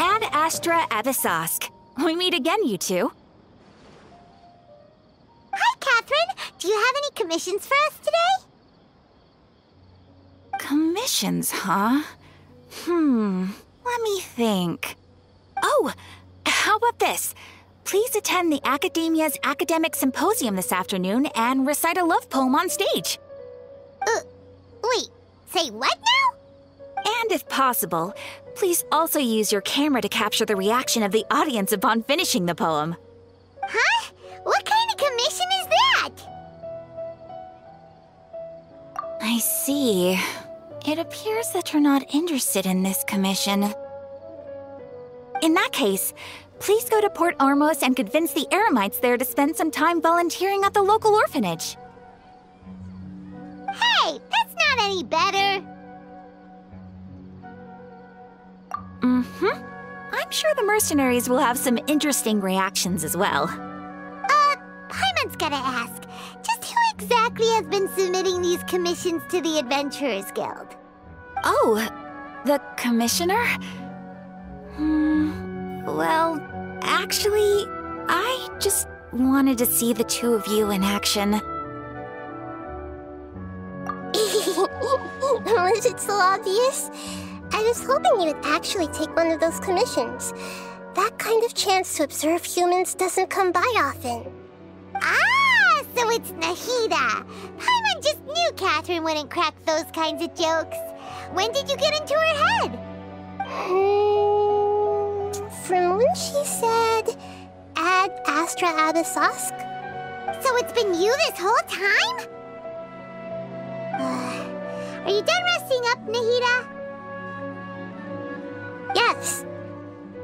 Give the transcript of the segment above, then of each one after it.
Ad Astra Abyssosque. We meet again, you two. Hi, Catherine! Do you have any commissions for us today? Commissions, huh? Let me think. Oh, how about this? Please attend the Academia's Academic Symposium this afternoon and recite a love poem on stage. Wait, say what now? And if possible, please also use your camera to capture the reaction of the audience upon finishing the poem. Huh? What kind of commission is that? I see. It appears that you're not interested in this commission. In that case, please go to Port Ormos and convince the Eremites there to spend some time volunteering at the local orphanage. Hey, that's not any better. I'm sure the mercenaries will have some interesting reactions as well. Paimon's gotta ask, just who exactly has been submitting these commissions to the Adventurers Guild? Oh, the commissioner? Well, actually, I just wanted to see the two of you in action. Was it so obvious? I was hoping you would actually take one of those commissions. That kind of chance to observe humans doesn't come by often. Ah, so it's Nahida. Paimon just knew Catherine wouldn't crack those kinds of jokes. When did you get into her head? From when she said, Ad Astra Abyssosque. So it's been you this whole time? Are you done resting up, Nahida? Yes.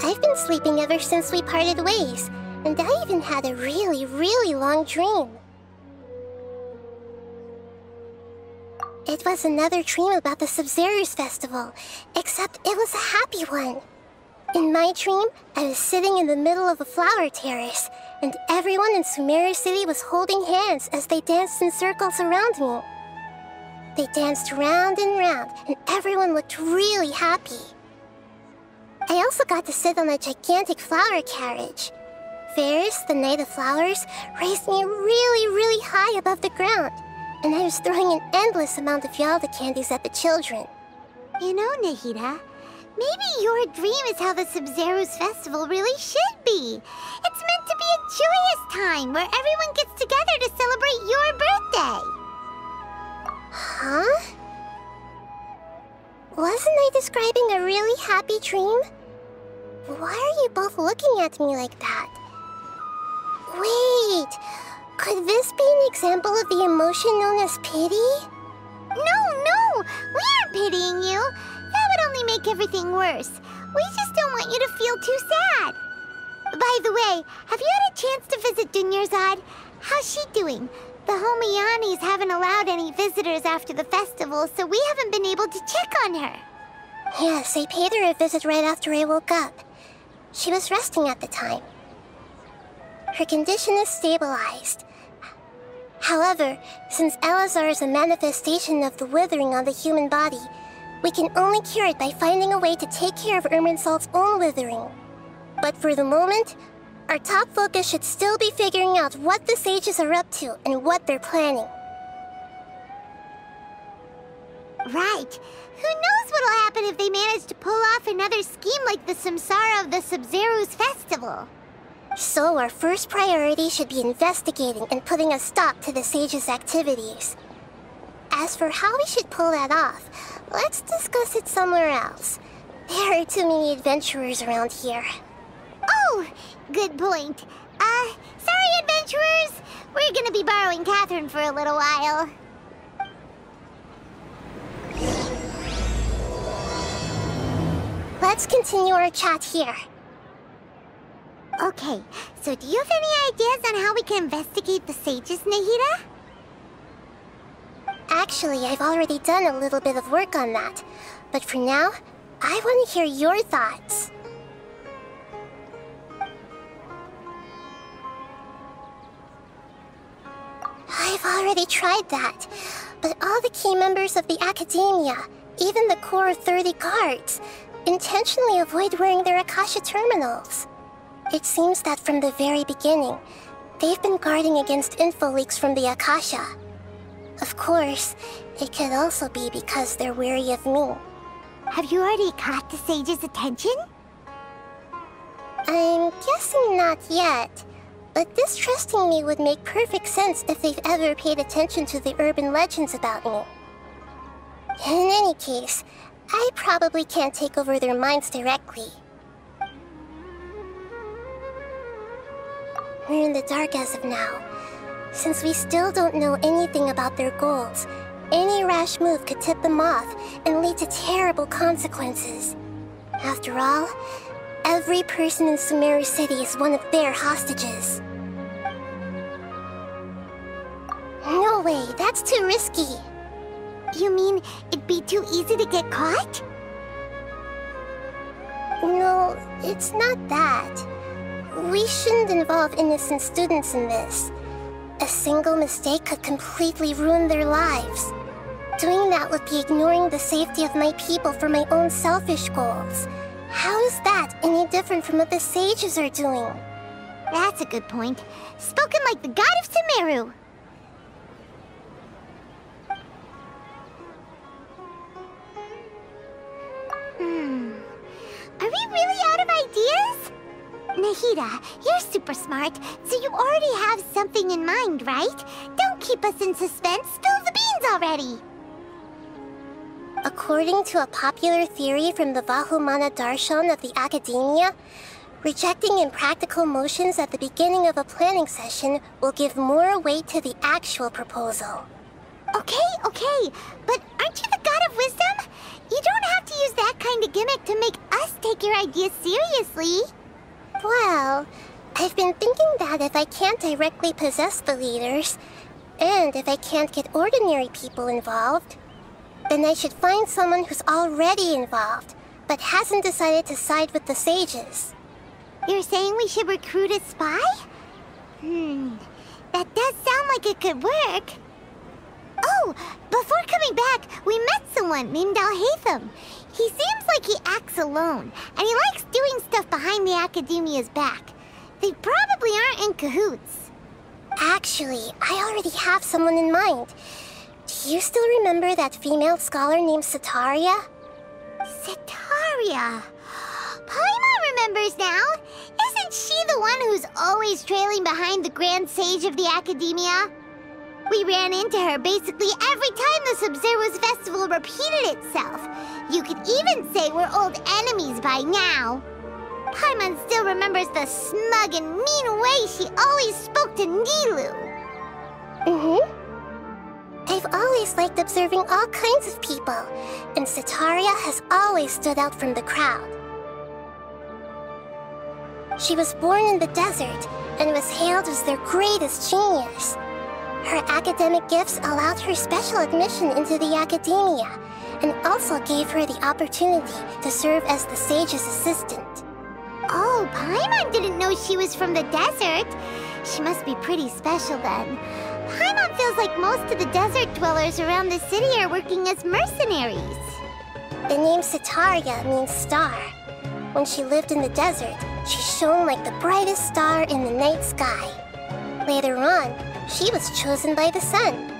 I've been sleeping ever since we parted ways, and I even had a really, really long dream. It was another dream about the Sub-Zerus Festival, except it was a happy one. In my dream, I was sitting in the middle of a flower terrace, and everyone in Sumeru City was holding hands as they danced in circles around me. They danced round and round, and everyone looked really happy. I also got to sit on a gigantic flower carriage. Ferris, the Knight of Flowers, raised me really, really high above the ground, and I was throwing an endless amount of Yalda candies at the children. You know, Nahida, maybe your dream is how the Sub-Zerus Festival really should be. It's meant to be a joyous time where everyone gets together to celebrate your birthday. Huh? Wasn't I describing a really happy dream? Why are you both looking at me like that? Wait, could this be an example of the emotion known as pity? No, we aren't pitying you. That would only make everything worse. We just don't want you to feel too sad. By the way, have you had a chance to visit Dunyarzad? How's she doing? The Homianis haven't allowed any visitors after the festival, so we haven't been able to check on her. Yes, I paid her a visit right after I woke up. She was resting at the time. Her condition is stabilized. However, since Elazar is a manifestation of the withering on the human body, we can only cure it by finding a way to take care of Irminsul's own withering. But for the moment, our top focus should still be figuring out what the sages are up to and what they're planning. Right. Who knows what'll happen if they manage to pull off another scheme like the Samsara of the Sub-Zerus Festival? So our first priority should be investigating and putting a stop to the sages' activities. As for how we should pull that off, let's discuss it somewhere else. There are too many adventurers around here. Oh, good point. Sorry, adventurers. We're gonna be borrowing Catherine for a little while. Let's continue our chat here. Okay, so do you have any ideas on how we can investigate the sages, Nahida? Actually, I've already done a little bit of work on that. But for now, I want to hear your thoughts. I've already tried that, but all the key members of the Academia, even the core of 30 guards, intentionally avoid wearing their Akasha terminals. It seems that from the very beginning, they've been guarding against info leaks from the Akasha. Of course, it could also be because they're wary of me. Have you already caught the sage's attention? I'm guessing not yet, but distrusting me would make perfect sense if they've ever paid attention to the urban legends about me. In any case, I probably can't take over their minds directly. We're in the dark as of now. Since we still don't know anything about their goals, any rash move could tip them off and lead to terrible consequences. After all, every person in Sumeru City is one of their hostages. No way, that's too risky. You mean it'd be too easy to get caught? No, it's not that. We shouldn't involve innocent students in this. A single mistake could completely ruin their lives. Doing that would be ignoring the safety of my people for my own selfish goals. How is that any different from what the sages are doing? That's a good point. Spoken like the god of Sumeru. Are we really out of ideas? Nahida, you're super smart, so you already have something in mind, right? Don't keep us in suspense. Spill the beans already. According to a popular theory from the Vahumana Darshan of the Academia, rejecting impractical motions at the beginning of a planning session will give more weight to the actual proposal. Okay, but aren't you the god of wisdom? You don't have to use that kind of gimmick to make us take your ideas seriously. Well, I've been thinking that if I can't directly possess the leaders, and if I can't get ordinary people involved, then I should find someone who's already involved, but hasn't decided to side with the sages. You're saying we should recruit a spy? That does sound like it could work. Oh, before coming back, we met someone named Alhaitham. He seems like he acts alone, and he likes doing stuff behind the Academia's back. They probably aren't in cahoots. Actually, I already have someone in mind. Do you still remember that female scholar named Setaria? Setaria. Paimon remembers now. Isn't she the one who's always trailing behind the Grand Sage of the Academia? We ran into her basically every time the Sub-Zero's festival repeated itself. You could even say we're old enemies by now. Paimon still remembers the smug and mean way she always spoke to Nilou. I've always liked observing all kinds of people, and Setaria has always stood out from the crowd. She was born in the desert and was hailed as their greatest genius. Her academic gifts allowed her special admission into the Academia, and also gave her the opportunity to serve as the sage's assistant. Oh, Paimon didn't know she was from the desert. She must be pretty special then. Paimon feels like most of the desert dwellers around the city are working as mercenaries. The name Setaria means star. When she lived in the desert, she shone like the brightest star in the night sky. Later on, she was chosen by the sun.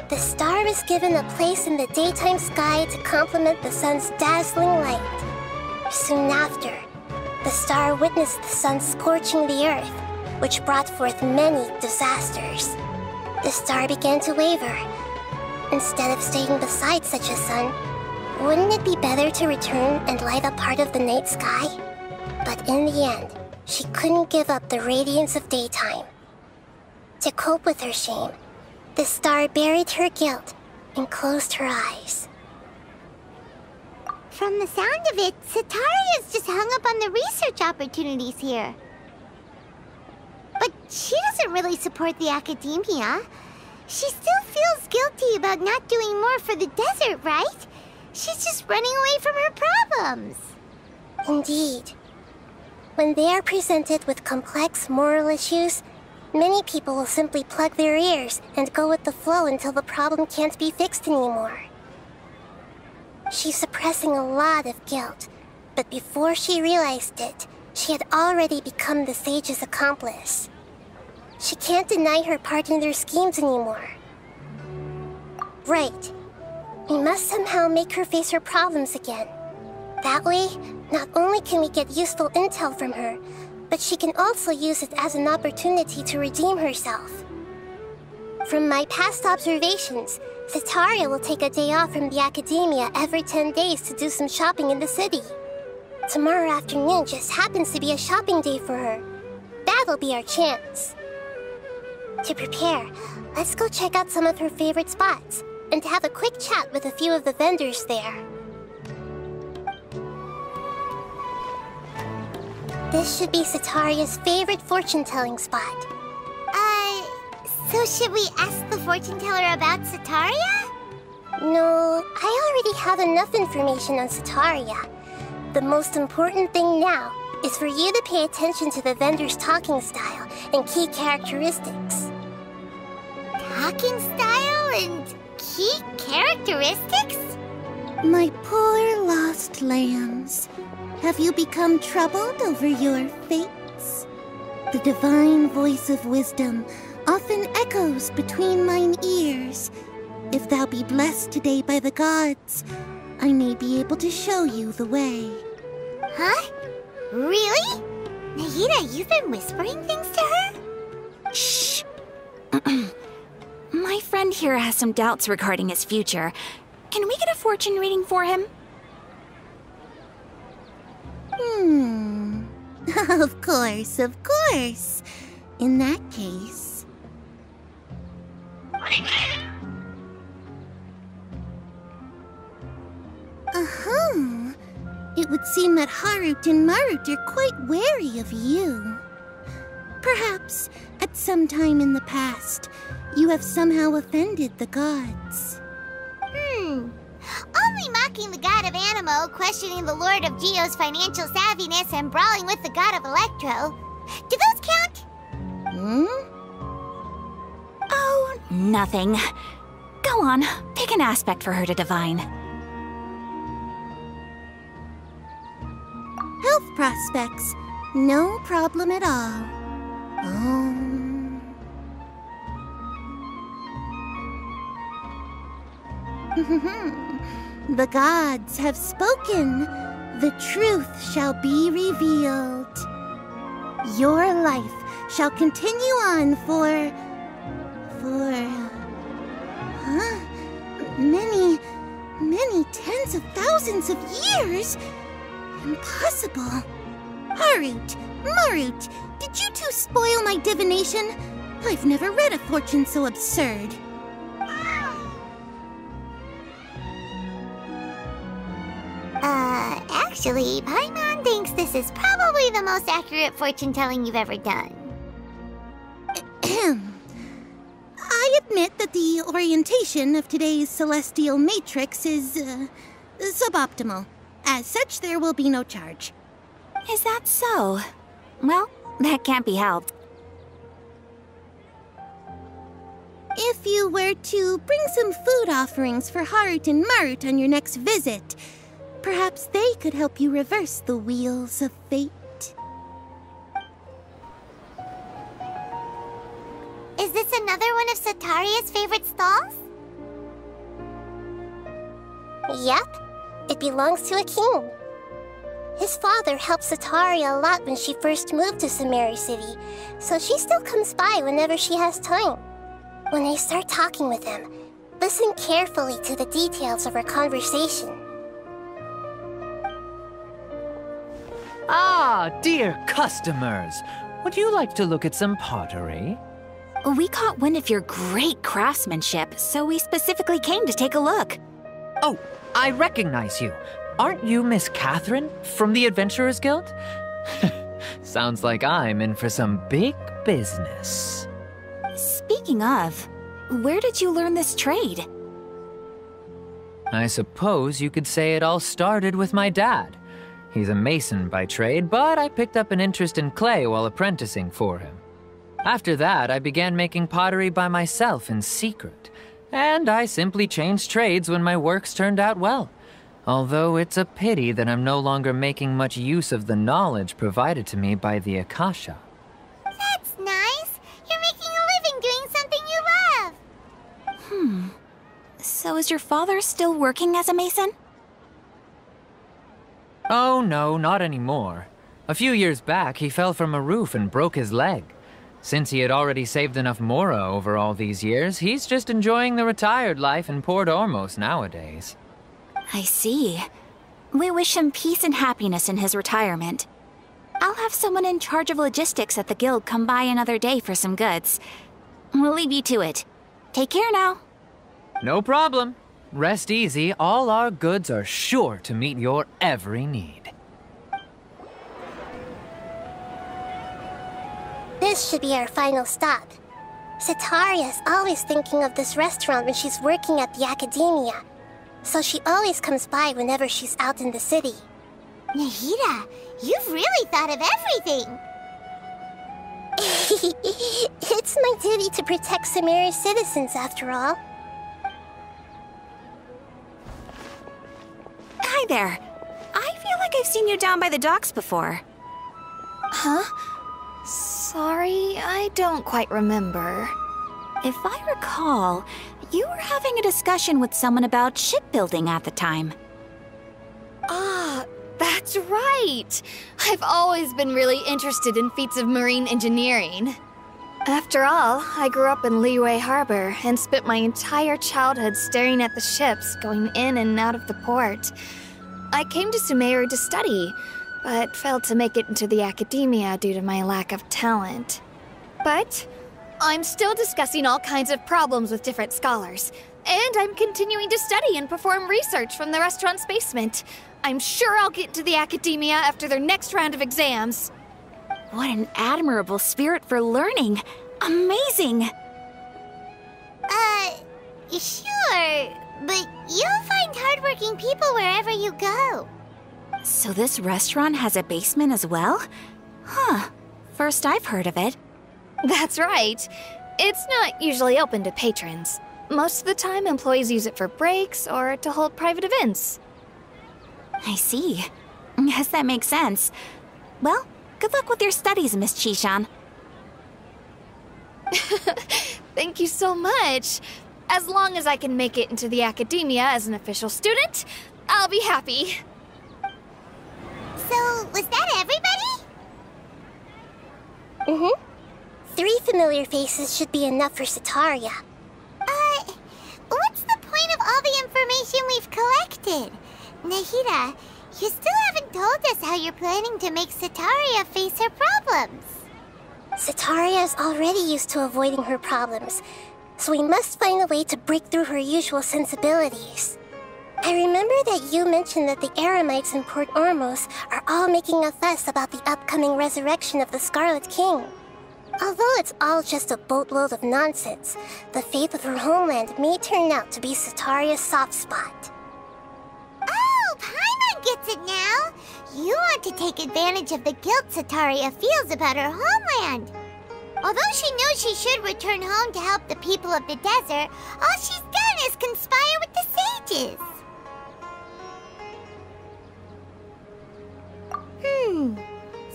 The star was given a place in the daytime sky to complement the sun's dazzling light. Soon after, the star witnessed the sun scorching the earth, which brought forth many disasters. The star began to waver. Instead of staying beside such a sun, wouldn't it be better to return and light up part of the night sky? But in the end, she couldn't give up the radiance of daytime. To cope with her shame, the star buried her guilt and closed her eyes. From the sound of it, Setaria's just hung up on the research opportunities here. But she doesn't really support the Academia. She still feels guilty about not doing more for the desert, right? She's just running away from her problems. Indeed. When they are presented with complex moral issues, many people will simply plug their ears and go with the flow until the problem can't be fixed anymore. She's suppressing a lot of guilt, but before she realized it, she had already become the sage's accomplice. She can't deny her part in their schemes anymore. Right. We must somehow make her face her problems again. That way, not only can we get useful intel from her, but she can also use it as an opportunity to redeem herself. From my past observations, Setaria will take a day off from the academia every 10 days to do some shopping in the city. Tomorrow afternoon just happens to be a shopping day for her. That'll be our chance. To prepare, let's go check out some of her favorite spots, and have a quick chat with a few of the vendors there. This should be Setaria's favorite fortune-telling spot. So should we ask the fortune teller about Setaria? No, I already have enough information on Setaria. The most important thing now is for you to pay attention to the vendor's talking style and key characteristics. Talking style and key characteristics? My poor lost lambs, have you become troubled over your fates? The divine voice of wisdom often echoes between mine ears. If thou be blessed today by the gods, I may be able to show you the way. Huh? Really? Nahida, you've been whispering things to her? Shh! My friend here has some doubts regarding his future. Can we get a fortune reading for him? Of course, of course. In that case... It would seem that Harut and Marut are quite wary of you. Perhaps, at some time in the past, you have somehow offended the gods. Only mocking the god of Animo, questioning the lord of Geo's financial savviness, and brawling with the god of Electro. Do those count? Oh, nothing. Go on, pick an aspect for her to divine. Health prospects, no problem at all. The gods have spoken. The truth shall be revealed. Your life shall continue on for many tens of thousands of years. Impossible. Harut, Marut, did you two spoil my divination? I've never read a fortune so absurd. Actually, Paimon thinks this is probably the most accurate fortune-telling you've ever done. I admit that the orientation of today's celestial matrix is, suboptimal. As such, there will be no charge. Is that so? Well, that can't be helped. If you were to bring some food offerings for Harut and Marut on your next visit, perhaps they could help you reverse the wheels of fate. Is this another one of Setaria's favorite stalls? Yep. It belongs to a king. His father helped Setaria a lot when she first moved to Samari City, so she still comes by whenever she has time. When I start talking with him, listen carefully to the details of our conversation. Ah, dear customers! Would you like to look at some pottery? We caught wind of your great craftsmanship, so we specifically came to take a look. Oh, I recognize you. Aren't you Miss Catherine from the Adventurers Guild? Sounds like I'm in for some big business. Speaking of, where did you learn this trade? I suppose you could say it all started with my dad. He's a mason by trade, but I picked up an interest in clay while apprenticing for him. After that, I began making pottery by myself in secret, and I simply changed trades when my works turned out well. Although it's a pity that I'm no longer making much use of the knowledge provided to me by the Akasha. That's nice. You're making a living doing something you love. So is your father still working as a mason? Oh no, not anymore. A few years back, he fell from a roof and broke his leg. Since he had already saved enough mora over all these years, he's just enjoying the retired life in Port Ormos nowadays. I see. We wish him peace and happiness in his retirement. I'll have someone in charge of logistics at the guild come by another day for some goods. We'll leave you to it. Take care now. No problem. Rest easy, all our goods are sure to meet your every need. This should be our final stop. Setaria's always thinking of this restaurant when she's working at the academia, so she always comes by whenever she's out in the city. Nahida, you've really thought of everything. It's my duty to protect Samira's citizens, after all. Hi there. I feel like I've seen you down by the docks before. Huh? Sorry, I don't quite remember. If I recall, you were having a discussion with someone about shipbuilding at the time. Ah, that's right! I've always been really interested in feats of marine engineering. After all, I grew up in Liyue Harbor and spent my entire childhood staring at the ships going in and out of the port. I came to Sumeru to study, but failed to make it into the academia due to my lack of talent. But I'm still discussing all kinds of problems with different scholars, and I'm continuing to study and perform research from the restaurant's basement. I'm sure I'll get into the academia after their next round of exams. What an admirable spirit for learning. Amazing! Sure, but you'll find hardworking people wherever you go. So this restaurant has a basement as well? Huh. First I've heard of it. That's right. It's not usually open to patrons. Most of the time, employees use it for breaks or to hold private events. I see. Yes, that makes sense. Well, good luck with your studies, Miss Chishan. Thank you so much. As long as I can make it into the academia as an official student, I'll be happy. So, was that everybody? Mm-hmm. 3 familiar faces should be enough for Setaria. What's the point of all the information we've collected? Nahida, you still haven't told us how you're planning to make Setaria face her problems. Setaria is already used to avoiding her problems, so we must find a way to break through her usual sensibilities. I remember that you mentioned that the Eremites in Port Ormos are all making a fuss about the upcoming resurrection of the Scarlet King. Although it's all just a boatload of nonsense, the fate of her homeland may turn out to be Setaria's soft spot. Oh, Paimon gets it now! You want to take advantage of the guilt Setaria feels about her homeland. Although she knows she should return home to help the people of the desert, all she's done is conspire with the sages.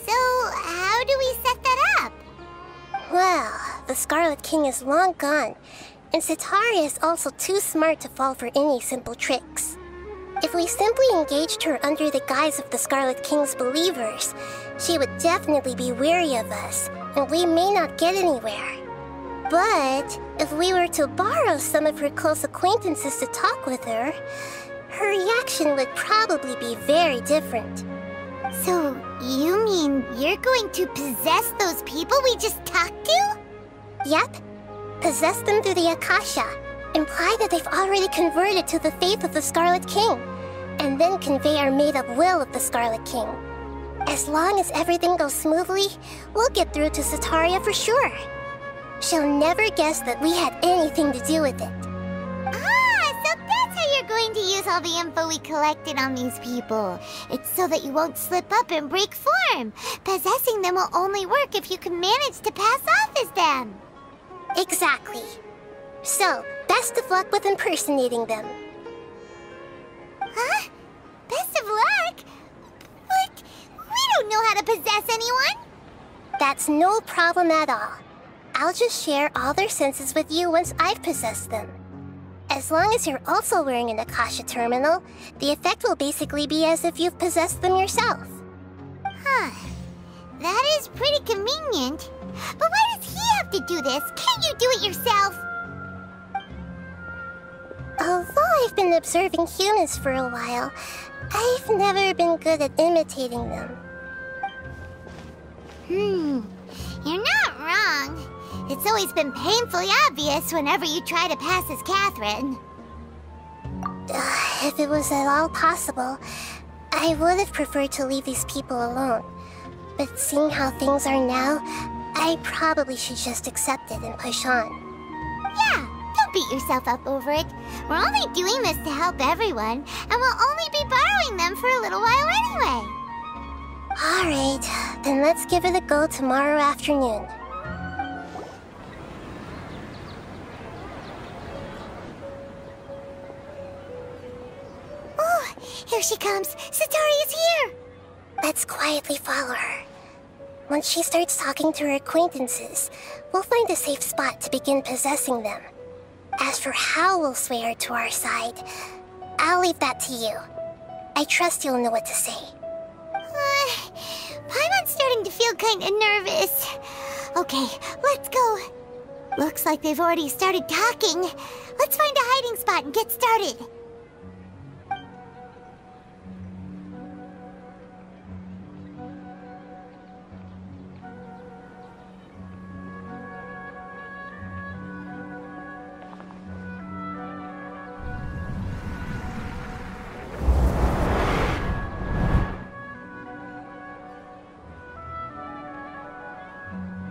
So how do we set that up? Well, the Scarlet King is long gone, and Setaria is also too smart to fall for any simple tricks. If we simply engaged her under the guise of the Scarlet King's believers, she would definitely be weary of us, and we may not get anywhere. But if we were to borrow some of her close acquaintances to talk with her, her reaction would probably be very different. So, you mean you're going to possess those people we just talked to? Yep. Possess them through the Akasha. Imply that they've already converted to the faith of the Scarlet King, and then convey our made-up will of the Scarlet King. As long as everything goes smoothly, we'll get through to Setaria for sure. She'll never guess that we had anything to do with it. So that's how you're going to use all the info we collected on these people. It's so that you won't slip up and break form. Possessing them will only work if you can manage to pass off as them. Exactly. So, best of luck with impersonating them. Huh? know how to possess anyone? That's no problem at all. I'll just share all their senses with you once I've possessed them. As long as you're also wearing an Akasha terminal, the effect will basically be as if you've possessed them yourself. Huh. That is pretty convenient. But why does he have to do this? Can't you do it yourself? Although I've been observing humans for a while, I've never been good at imitating them. You're not wrong. It's always been painfully obvious whenever you try to pass as Catherine. If it was at all possible, I would have preferred to leave these people alone. But seeing how things are now, I probably should just accept it and push on. Yeah, don't beat yourself up over it. We're only doing this to help everyone, and we'll only be borrowing them for a little while anyway. Alright, then let's give it a go tomorrow afternoon. Oh, here she comes. Satori is here. Let's quietly follow her. Once she starts talking to her acquaintances, we'll find a safe spot to begin possessing them. As for how we'll sway her to our side, I'll leave that to you. I trust you'll know what to say. Paimon's starting to feel kinda nervous. Okay, let's go. Looks like they've already started talking. Let's find a hiding spot and get started.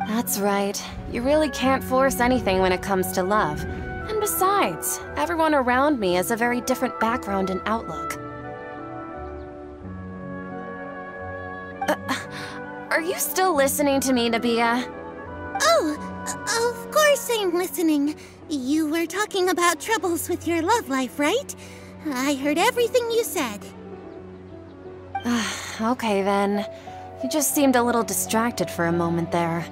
That's right. You really can't force anything when it comes to love. And besides, everyone around me has a very different background and outlook. Are you still listening to me, Nabia? Oh, of course I'm listening. You were talking about troubles with your love life, right? I heard everything you said. Okay then. You just seemed a little distracted for a moment there.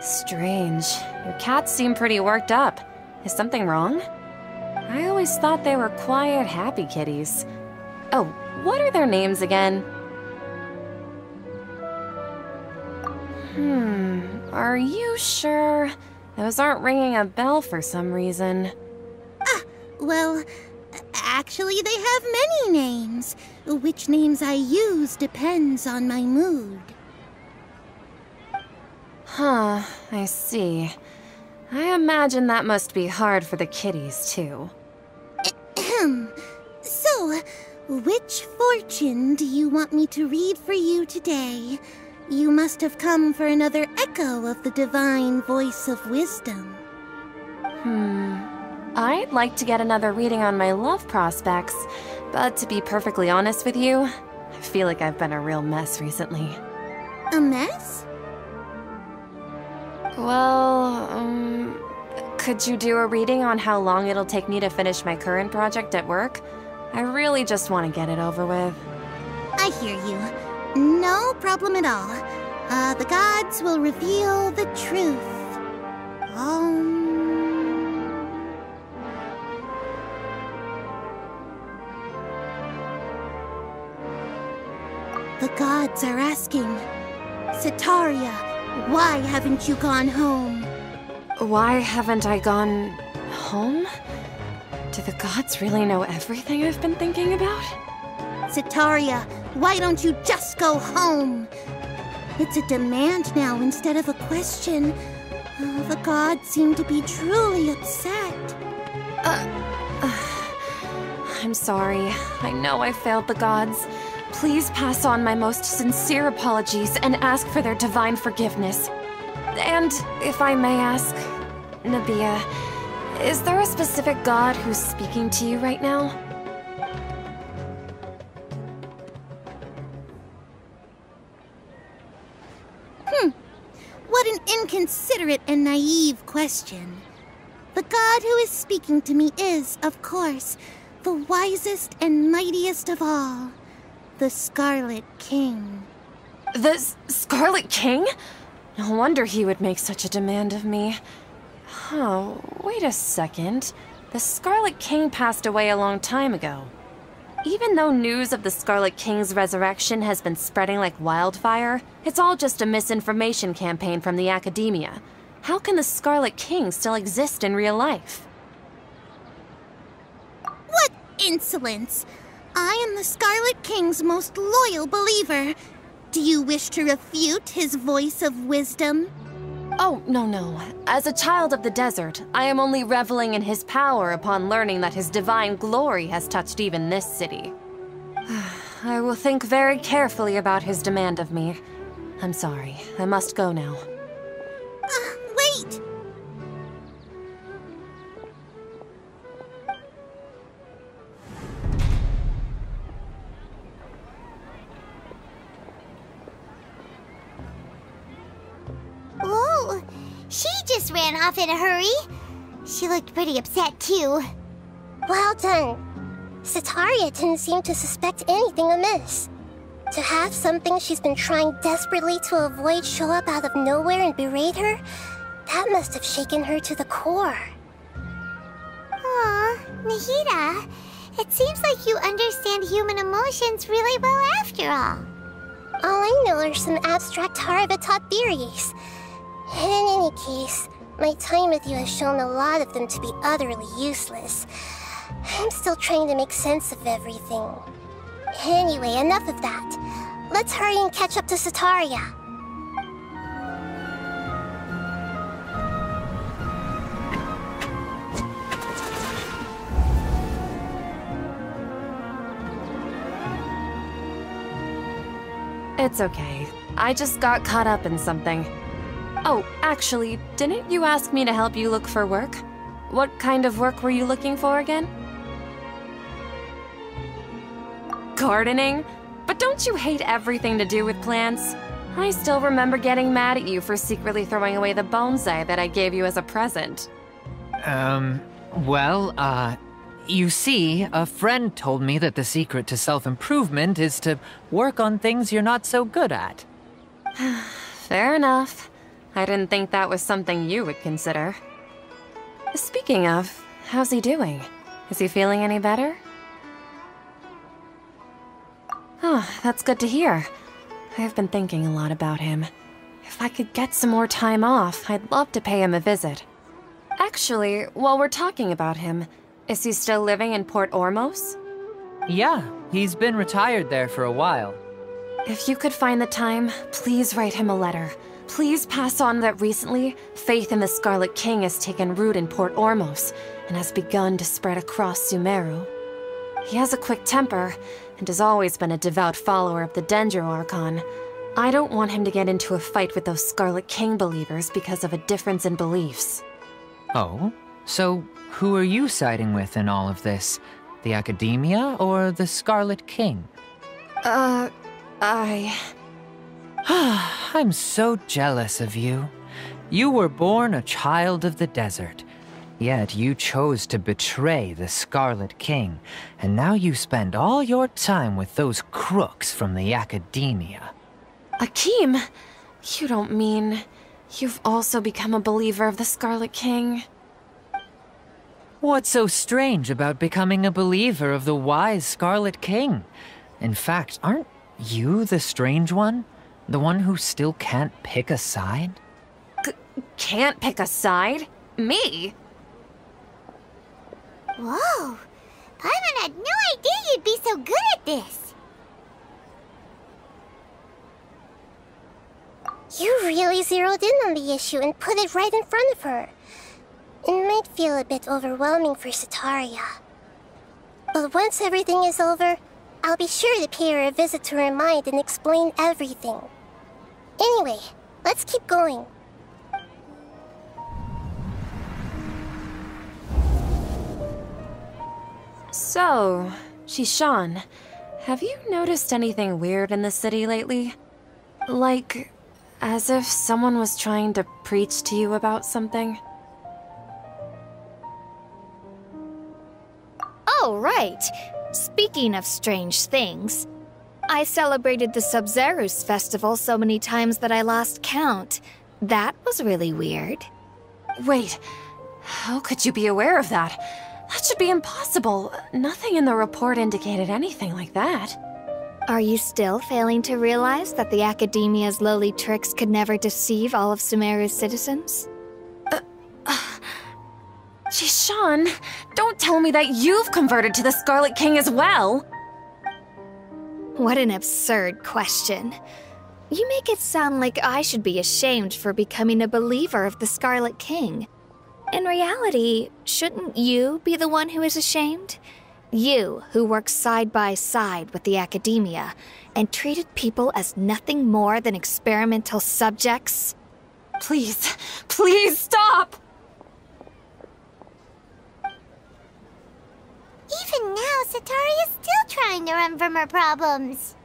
Strange. Your cats seem pretty worked up. Is something wrong? I always thought they were quiet, happy kitties. Oh, what are their names again? Are you sure? Those aren't ringing a bell for some reason. Well, actually they have many names. Which names I use depends on my mood. Huh, I see. I imagine that must be hard for the kitties, too. So, which fortune do you want me to read for you today? You must have come for another echo of the divine voice of wisdom. I'd like to get another reading on my love prospects, but to be perfectly honest with you, I feel like I've been a real mess recently. A mess? Well, could you do a reading on how long it'll take me to finish my current project at work? I really just want to get it over with. I hear you. No problem at all. The gods will reveal the truth. The gods are asking, Setaria, why haven't you gone home? Why haven't I gone home? Do the gods really know everything I've been thinking about? Setaria, why don't you just go home? It's a demand now instead of a question. The gods seem to be truly upset. I'm sorry. I know I failed the gods. Please pass on my most sincere apologies and ask for their divine forgiveness. And, if I may ask, Nabia, is there a specific god who's speaking to you right now? What an inconsiderate and naive question. The god who is speaking to me is, of course, The wisest and mightiest of all, the Scarlet King. The Scarlet King? No wonder he would make such a demand of me. Oh, wait a second. The Scarlet King passed away a long time ago. Even though news of the Scarlet King's resurrection has been spreading like wildfire, it's all just a misinformation campaign from the academia. How can the Scarlet King still exist in real life? What insolence! I am the Scarlet King's most loyal believer. Do you wish to refute his voice of wisdom? Oh, no. As a child of the desert, I am only reveling in his power upon learning that his divine glory has touched even this city. I will think very carefully about his demand of me. I'm sorry, I must go now. Wait! Whoa! She just ran off in a hurry. She looked pretty upset, too. Well done. Sitaria didn't seem to suspect anything amiss. To have something she's been trying desperately to avoid show up out of nowhere and berate her, that must have shaken her to the core. Aw, Nahida, it seems like you understand human emotions really well after all. All I know are some abstract Harvard-taught theories. And in any case, my time with you has shown a lot of them to be utterly useless. I'm still trying to make sense of everything. Anyway, enough of that. Let's hurry and catch up to Sitaria. It's okay. I just got caught up in something. Oh, actually, didn't you ask me to help you look for work? What kind of work were you looking for again? Gardening? But don't you hate everything to do with plants? I still remember getting mad at you for secretly throwing away the bonsai that I gave you as a present. You see, a friend told me that the secret to self-improvement is to work on things you're not so good at. Fair enough. I didn't think that was something you would consider. Speaking of, how's he doing? Is he feeling any better? Oh, that's good to hear. I've been thinking a lot about him. If I could get some more time off, I'd love to pay him a visit. Actually, while we're talking about him, is he still living in Port Ormos? Yeah, he's been retired there for a while. If you could find the time, please write him a letter. Please pass on that recently, faith in the Scarlet King has taken root in Port Ormos and has begun to spread across Sumeru. He has a quick temper and has always been a devout follower of the Dendro Archon. I don't want him to get into a fight with those Scarlet King believers because of a difference in beliefs. Oh? So, who are you siding with in all of this? The Academia or the Scarlet King? I'm so jealous of you. You were born a child of the desert, yet you chose to betray the Scarlet King, and now you spend all your time with those crooks from the Academia. Akeem, you don't mean you've also become a believer of the Scarlet King? What's so strange about becoming a believer of the wise Scarlet King? In fact, aren't you the strange one? The one who still can't pick a side? Can't pick a side? Me? Whoa! Paimon had no idea you'd be so good at this! You really zeroed in on the issue and put it right in front of her. It might feel a bit overwhelming for Sitaria. But once everything is over, I'll be sure to pay her a visit to her mind and explain everything. Anyway, let's keep going. So, Shishan, have you noticed anything weird in the city lately? Like, as if someone was trying to preach to you about something? Oh, right. Speaking of strange things, I celebrated the Sub-Zerus festival so many times that I lost count. That was really weird. Wait, how could you be aware of that? That should be impossible. Nothing in the report indicated anything like that. Are you still failing to realize that the Academia's lowly tricks could never deceive all of Sumeru's citizens? Jishan, don't tell me that you've converted to the Scarlet King as well! What an absurd question. You make it sound like I should be ashamed for becoming a believer of the Scarlet King. In reality, shouldn't you be the one who is ashamed? You, who works side by side with the Academia and treated people as nothing more than experimental subjects? Please, please stop! Even now, Satari is still trying to run from her problems.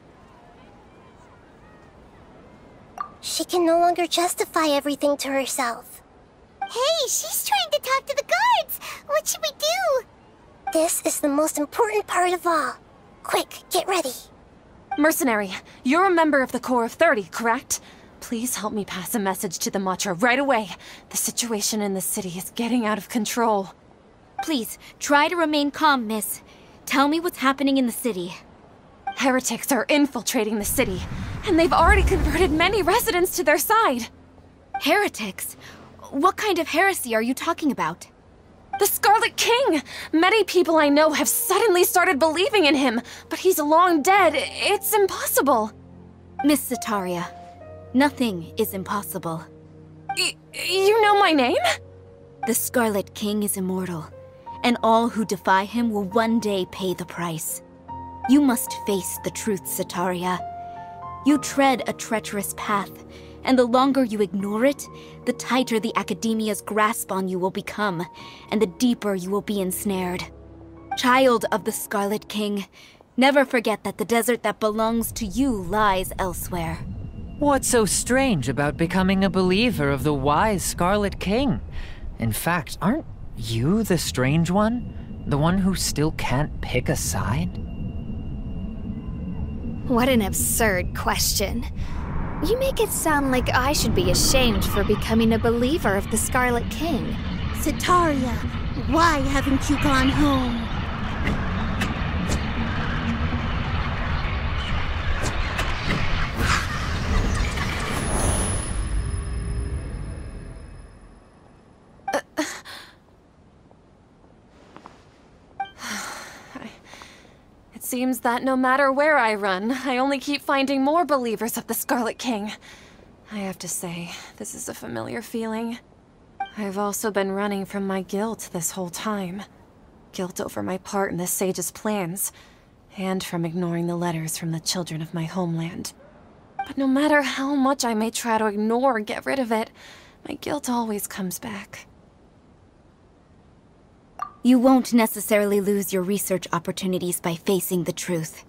She can no longer justify everything to herself. Hey, she's trying to talk to the guards! What should we do? This is the most important part of all. Quick, get ready. Mercenary, you're a member of the Corps of 30, correct? Please help me pass a message to the Matra right away. The situation in the city is getting out of control. Please, try to remain calm, miss. Tell me what's happening in the city. Heretics are infiltrating the city, and they've already converted many residents to their side. Heretics? What kind of heresy are you talking about? The Scarlet King! Many people I know have suddenly started believing in him, but he's long dead. It's impossible. Miss Sataria, nothing is impossible. You know my name? The Scarlet King is immortal, and all who defy him will one day pay the price. You must face the truth, Sataria. You tread a treacherous path, and the longer you ignore it, the tighter the Academia's grasp on you will become, and the deeper you will be ensnared. Child of the Scarlet King, never forget that the desert that belongs to you lies elsewhere. What's so strange about becoming a believer of the wise Scarlet King? In fact, aren't you the strange one? The one who still can't pick a side? What an absurd question. You make it sound like I should be ashamed for becoming a believer of the Scarlet King. Sataria, why haven't you gone home? It seems that no matter where I run, I only keep finding more believers of the Scarlet King. I have to say, this is a familiar feeling. I've also been running from my guilt this whole time. Guilt over my part in the Sage's plans, and from ignoring the letters from the children of my homeland. But no matter how much I may try to ignore or get rid of it, my guilt always comes back. You won't necessarily lose your research opportunities by facing the truth.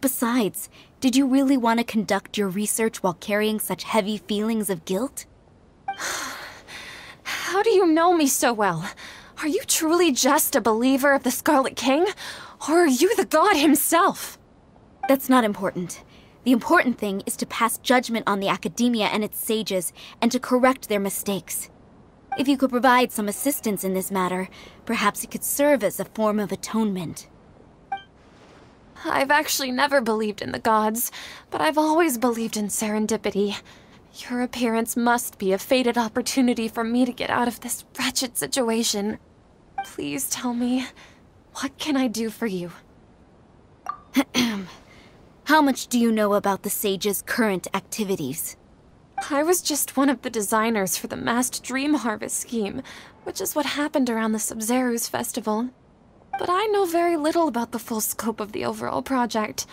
Besides, did you really want to conduct your research while carrying such heavy feelings of guilt? How do you know me so well? Are you truly just a believer of the Scarlet King? Or are you the god himself? That's not important. The important thing is to pass judgment on the Academia and its sages, and to correct their mistakes. If you could provide some assistance in this matter, perhaps it could serve as a form of atonement. I've actually never believed in the gods, but I've always believed in serendipity. Your appearance must be a fated opportunity for me to get out of this wretched situation. Please tell me, what can I do for you? How much do you know about the sage's current activities? I was just one of the designers for the massed dream harvest scheme, which is what happened around the Sub-Zerus festival. But I know very little about the full scope of the overall project.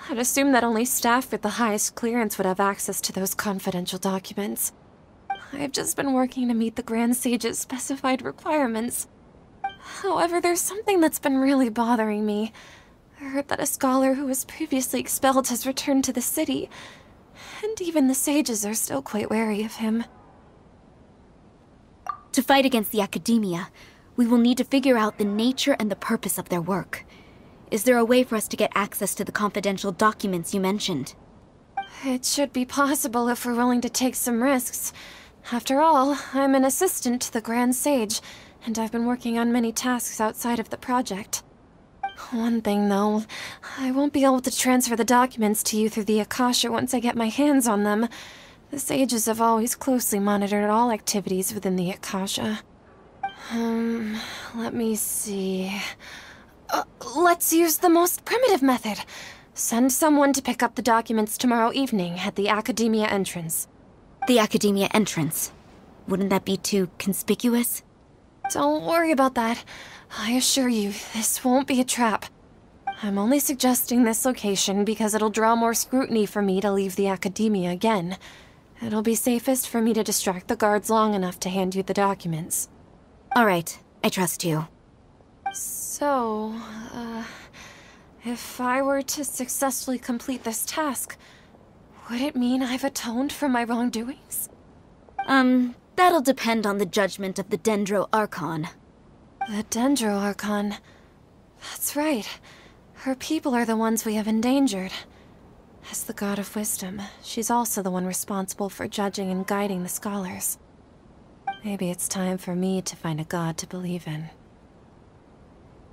I'd assume that only staff with the highest clearance would have access to those confidential documents. I've just been working to meet the Grand Sage's specified requirements. However, there's something that's been really bothering me. I heard that a scholar who was previously expelled has returned to the city, and even the sages are still quite wary of him. To fight against the Academia, We will need to figure out the nature and the purpose of their work. Is there a way for us to get access to the confidential documents you mentioned? It should be possible if we're willing to take some risks. After all, I'm an assistant to the Grand Sage, and I've been working on many tasks outside of the project. One thing, though, I won't be able to transfer the documents to you through the Akasha once I get my hands on them. The sages have always closely monitored all activities within the Akasha. Let me see... let's use the most primitive method. Send someone to pick up the documents tomorrow evening at the Academia entrance. The Academia entrance? Wouldn't that be too conspicuous? Don't worry about that. I assure you, this won't be a trap. I'm only suggesting this location because it'll draw more scrutiny for me to leave the Academia again. It'll be safest for me to distract the guards long enough to hand you the documents. All right, I trust you. So, if I were to successfully complete this task, would it mean I've atoned for my wrongdoings? That'll depend on the judgment of the Dendro Archon. The Dendro Archon. That's right. Her people are the ones we have endangered. As the God of Wisdom, she's also the one responsible for judging and guiding the scholars. Maybe it's time for me to find a god to believe in.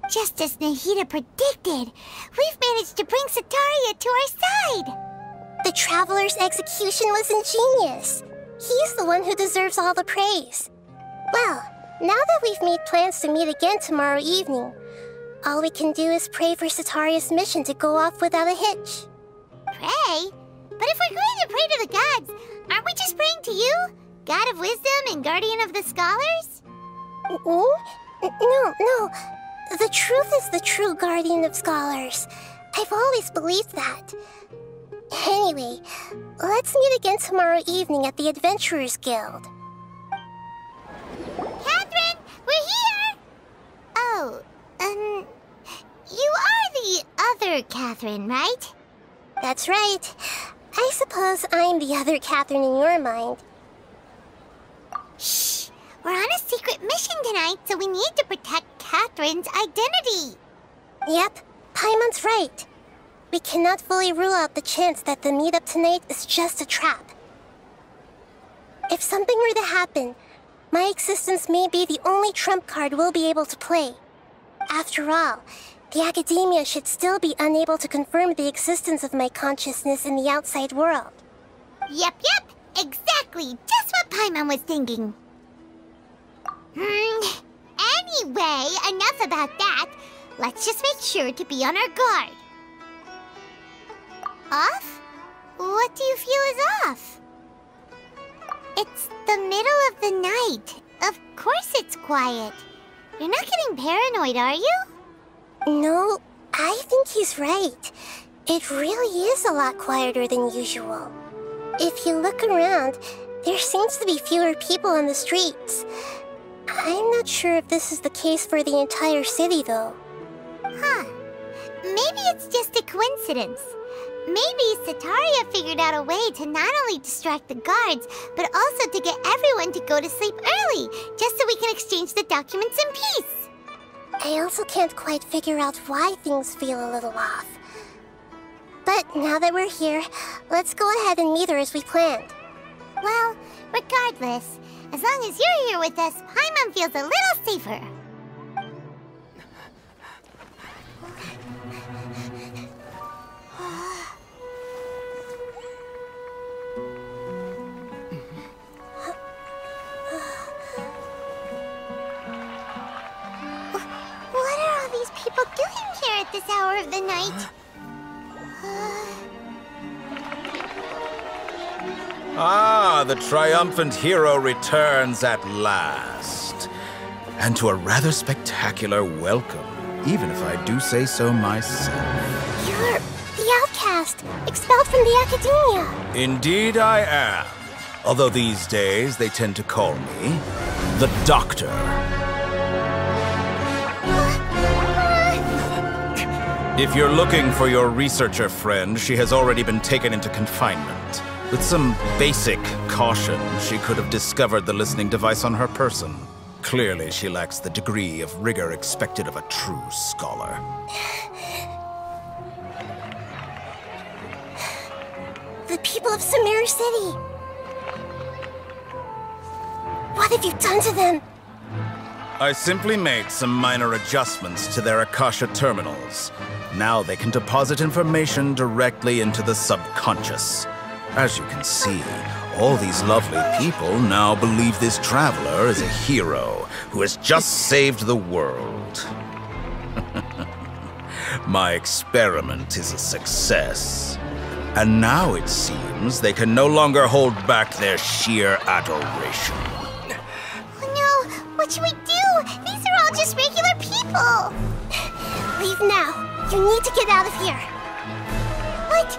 Just as Nahida predicted, we've managed to bring Setaria to our side! The Traveler's execution was ingenious. He's the one who deserves all the praise. Well, now that we've made plans to meet again tomorrow evening, all we can do is pray for Setaria's mission to go off without a hitch. Pray? But if we're going to pray to the gods, aren't we just praying to you? God of Wisdom and Guardian of the Scholars? No. The truth is the true Guardian of Scholars. I've always believed that. Anyway, let's meet again tomorrow evening at the Adventurers Guild. Catherine, we're here! Oh, you are the other Catherine, right? That's right. I suppose I'm the other Catherine in your mind. Shh! We're on a secret mission tonight, so we need to protect Catherine's identity. Yep, Paimon's right. We cannot fully rule out the chance that the meetup tonight is just a trap. If something were to happen, my existence may be the only trump card we'll be able to play. After all, the Academia should still be unable to confirm the existence of my consciousness in the outside world. Yep, exactly. Just what Paimon was thinking. Anyway, enough about that. Let's just make sure to be on our guard. Off? What do you feel is off? It's the middle of the night. Of course it's quiet. You're not getting paranoid, are you? No, I think he's right. It really is a lot quieter than usual. If you look around, there seems to be fewer people on the streets. I'm not sure if this is the case for the entire city, though. Huh. Maybe it's just a coincidence. Maybe Setaria figured out a way to not only distract the guards, but also to get everyone to go to sleep early, just so we can exchange the documents in peace. I also can't quite figure out why things feel a little off. But now that we're here, let's go ahead and meet her as we planned. Well, regardless, as long as you're here with us, Paimon feels a little safer. What are all these people doing here at this hour of the night? Ah, the triumphant hero returns at last. And to a rather spectacular welcome, even if I do say so myself. You're the outcast, expelled from the Academia. Indeed I am. Although these days they tend to call me the Doctor. If you're looking for your researcher friend, she has already been taken into confinement. With some basic caution, she could have discovered the listening device on her person. Clearly, she lacks the degree of rigor expected of a true scholar. The people of Sumeru City! What have you done to them? I simply made some minor adjustments to their Akasha terminals. Now they can deposit information directly into the subconscious. As you can see, all these lovely people now believe this traveler is a hero who has just saved the world. My experiment is a success. And now it seems they can no longer hold back their sheer adoration. Oh no! What should we do? These are all just regular people! Leave now. You need to get out of here. But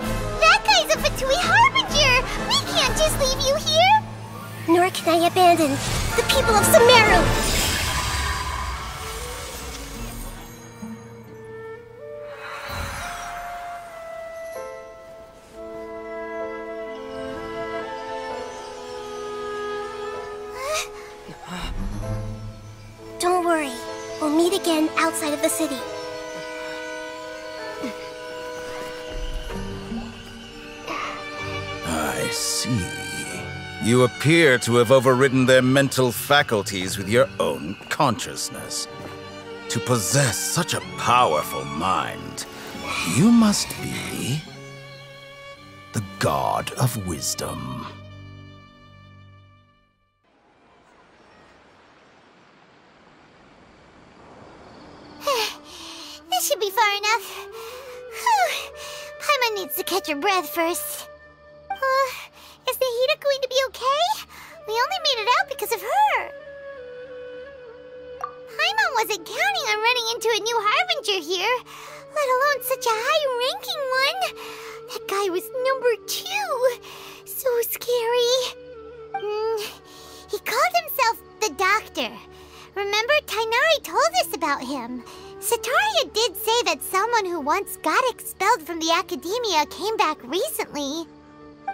that guy's a Fatui Harbinger! We can't just leave you here! Nor can I abandon the people of Sumeru! Don't worry. We'll meet again outside of the city. I see. You appear to have overridden their mental faculties with your own consciousness. To possess such a powerful mind, you must be the God of Wisdom. This should be far enough. Whew. Paimon needs to catch her breath first. Is Nahida going to be okay? We only made it out because of her. Paimon wasn't counting on running into a new Harbinger here, let alone such a high-ranking one. That guy was number 2. So scary. He called himself the Doctor. Remember, Tainari told us about him. Sataria did say that someone who once got expelled from the academia came back recently.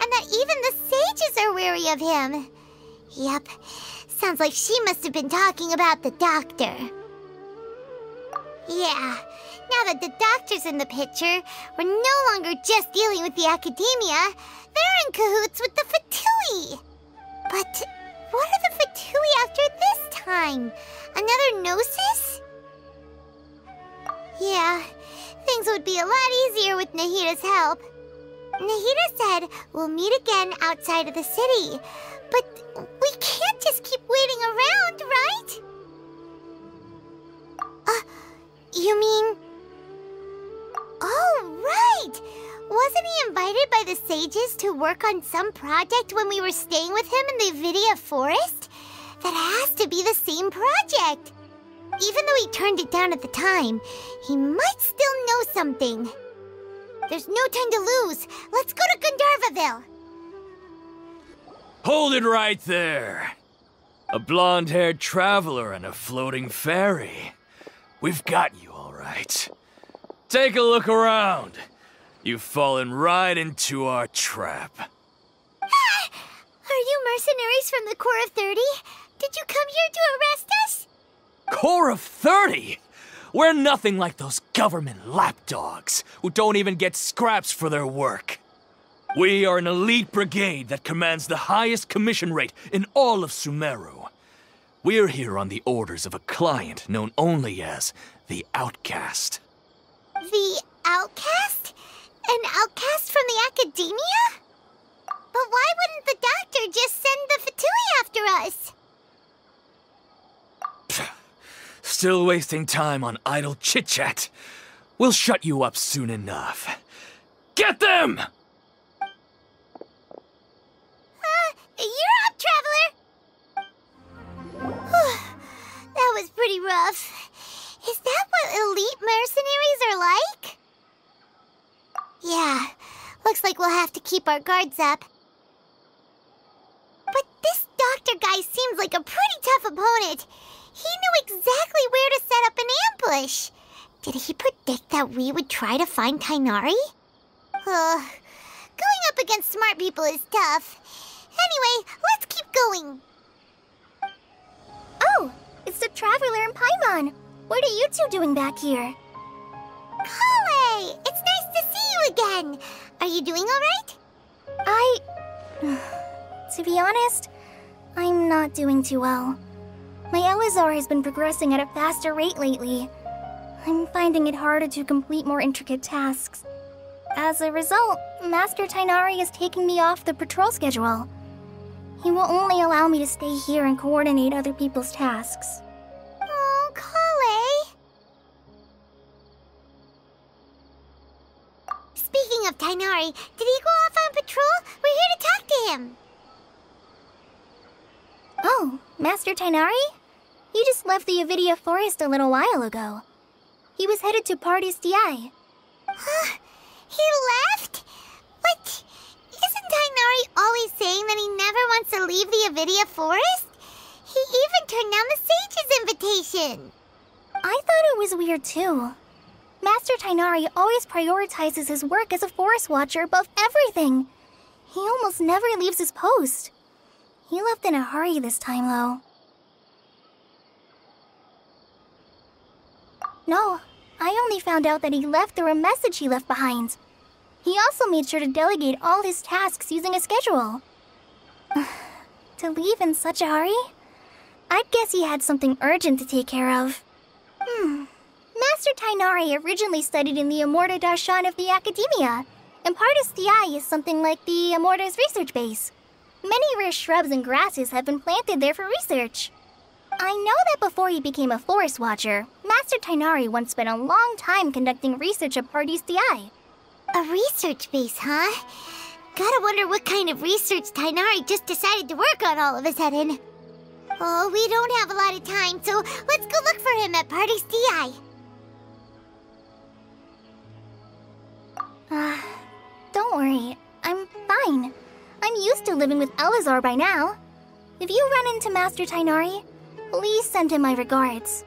And that even the sages are wary of him. Yep, sounds like she must have been talking about the Doctor. Yeah, now that the Doctor's in the picture, we're no longer just dealing with the academia. They're in cahoots with the Fatui. But what are the Fatui after this time? Another Gnosis? Yeah, things would be a lot easier with Nahida's help. Nahida said we'll meet again outside of the city. But we can't just keep waiting around, right? You mean... Oh, right! Wasn't he invited by the sages to work on some project when we were staying with him in the Vidia Forest? That has to be the same project. Even though he turned it down at the time, he might still know something. There's no time to lose. Let's go to Gandharvaville. Hold it right there. A blonde-haired traveler and a floating fairy. We've got you, all right. Take a look around. You've fallen right into our trap. Are you mercenaries from the Corps of 30? Did you come here to arrest us? Corps of 30? We're nothing like those government lapdogs who don't even get scraps for their work. We are an elite brigade that commands the highest commission rate in all of Sumeru. We're here on the orders of a client known only as the Outcast. The Outcast? An outcast from the academia? But why wouldn't the Doctor just send the Fatui after us? Still wasting time on idle chit-chat. We'll shut you up soon enough. Get them! You're up, Traveler! That was pretty rough. Is that what elite mercenaries are like? Yeah, looks like we'll have to keep our guards up. But this Doctor guy seems like a pretty tough opponent. He knew exactly where to set up an ambush. Did he predict that we would try to find Tainari? Going up against smart people is tough. Anyway, let's keep going. Oh, Traveler and Paimon. What are you two doing back here? Kale! It's nice to see you again. Are you doing alright? To be honest, I'm not doing too well. My Elazar has been progressing at a faster rate lately. I'm finding it harder to complete more intricate tasks. As a result, Master Tighnari is taking me off the patrol schedule. He will only allow me to stay here and coordinate other people's tasks. Oh, Kale. Speaking of Tighnari, did he go off on patrol? We're here to talk to him. Oh, Master Tighnari? He just left the Avidia Forest a little while ago. He was headed to Party's DI. Huh? He left? But isn't Tighnari always saying that he never wants to leave the Avidia Forest? He even turned down the Sage's invitation. I thought it was weird too. Master Tighnari always prioritizes his work as a forest watcher above everything. He almost never leaves his post. He left in a hurry this time, though. No, I only found out that he left through a message he left behind. He also made sure to delegate all his tasks using a schedule. To leave in such a hurry? I'd guess he had something urgent to take care of. Master Tighnari originally studied in the Amorta Darshan of the Academia, and Partis DI is something like the Amorta's research base. Many rare shrubs and grasses have been planted there for research. I know that before he became a forest watcher, Master Tighnari once spent a long time conducting research at Partis DI. A research base, huh? Gotta wonder what kind of research Tighnari just decided to work on all of a sudden. Oh, we don't have a lot of time, so let's go look for him at Partis DI. Don't worry. I'm fine. I'm used to living with Elazar by now. If you run into Master Tighnari, please send him my regards.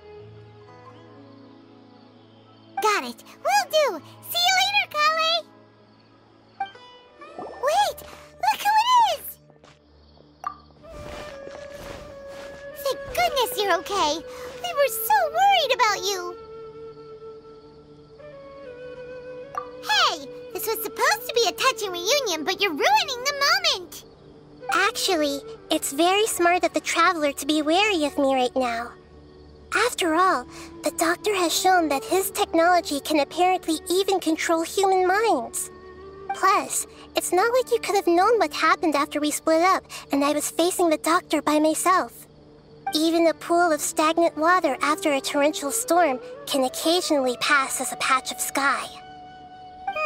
Got it. Will do. See you later, Kale. Wait! Look who it is! Thank goodness you're okay. We were so worried about you. Hey! This was supposed to be a touching reunion, but you're ruining the moment! Actually, it's very smart of the Traveler to be wary of me right now. After all, the Doctor has shown that his technology can apparently even control human minds. Plus, it's not like you could have known what happened after we split up and I was facing the Doctor by myself. Even a pool of stagnant water after a torrential storm can occasionally pass as a patch of sky.